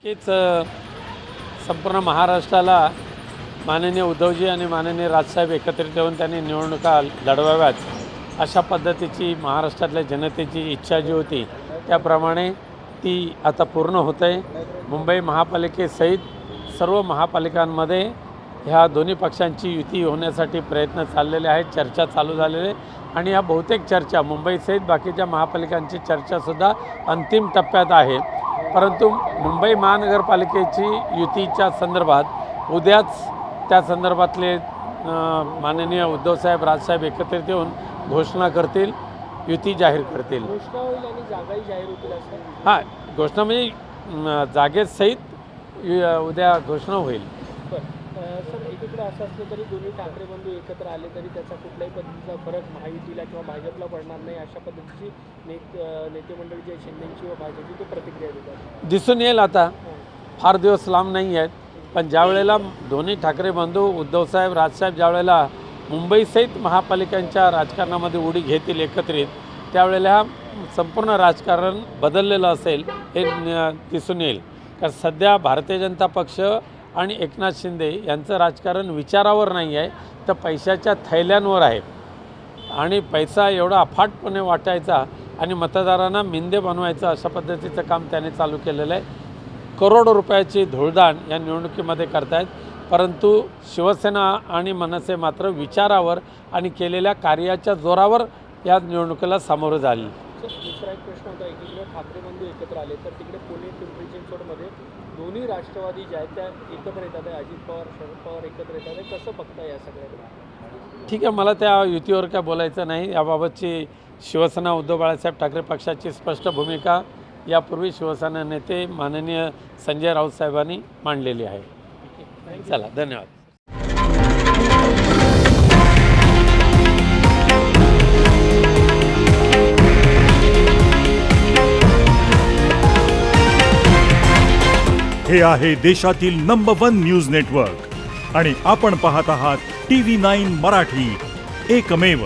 नक्कीच संपूर्ण महाराष्ट्राला माननीय उद्धवजी आणि माननीय राजसाहेब एकत्रित येऊन त्यांनी निवडणुका लढवाव्यात अशा पद्धतीची महाराष्ट्रातल्या जनतेची इच्छा जी होती त्याप्रमाणे ती आता पूर्ण होत आहे। मुंबई महापालिकेसहित सर्व महापालिकांमध्ये ह्या दोन्ही पक्षांची युती होण्यासाठी प्रयत्न चाललेले आहेत, चर्चा चालू झालेले आणि ह्या बहुतेक चर्चा मुंबईसहित बाकीच्या महापालिकांची चर्चासुद्धा अंतिम टप्प्यात आहे। परंतु मुंबई महानगरपालिकेची युतीच्या संदर्भात उद्याच त्या संदर्भातले माननीय उद्धवसाहेब राजसाहेब एकत्रित येऊन घोषणा करतील, युती जाहीर करतील। घोषणा होईल आणि जागाही जाहीर होतील असं? हां, घोषणा म्हणजे जागेसहित उद्या घोषणा होईल। सर, एकीकडे असं असलं तरी दोन्ही ठाकरे बंधू एकत्र आले तरी त्याचा कुठल्याही पद्धतीचा फरक महायुतीला किंवा भाजपला पडणार नाही अशा पद्धतीची नेते मंडळी जे शिंदेची व भाजपची तो प्रतिक्रिया देतात दिसून येईल। आता फार दिवस लांब नाही आहेत, पण ज्यावेळेला दोन्ही ठाकरे बंधू उद्धवसाहेब राजसाहेब ज्यावेळेला मुंबईसहित महापालिकांच्या राजकारणामध्ये उडी घेतील एकत्रित, त्यावेळेला संपूर्ण राजकारण बदललेलं असेल हे दिसून येईल। कारण सध्या भारतीय जनता पक्ष आणि एकनाथ शिंदे यांचं राजकारण विचारावर नाही आहे, तर पैशाच्या थैल्यांवर आहे आणि पैसा एवढा अफाटपणे वाटायचा आणि मतदारांना मिंदे बनवायचं अशा पद्धतीचं काम त्याने चालू केलेलं आहे। करोडो रुपयाची धुळदाण या निवडणुकीमध्ये करतायत, परंतु शिवसेना आणि मनसे मात्र विचारावर आणि केलेल्या कार्याच्या जोरावर या निवडणुकीला सामोरं झाली। दुसरा एक प्रश्न होता, एकीकडे ठाकरे बंधू एकत्र आले तर तिकडे पुणे पिंपरी चिंचवडमध्ये दोन्ही राष्ट्रवादी ज्या आहेत त्या एकत्र येतात आहे, अजित पवार शरद पवार एकत्र येतात आहे, कसं बघता या सगळ्याकडे? ठीक आहे, मला त्या युतीवर काय बोलायचं नाही। याबाबतची शिवसेना उद्धव बाळासाहेब ठाकरे पक्षाची स्पष्ट भूमिका यापूर्वी शिवसेना नेते माननीय संजय राऊत साहेबांनी मांडलेली आहे। चला, धन्यवाद। हे आहे देशातील नंबर 1 न्यूज नेटवर्क आणि आपण पाहत आहात TV9 मराठी, एकमेव।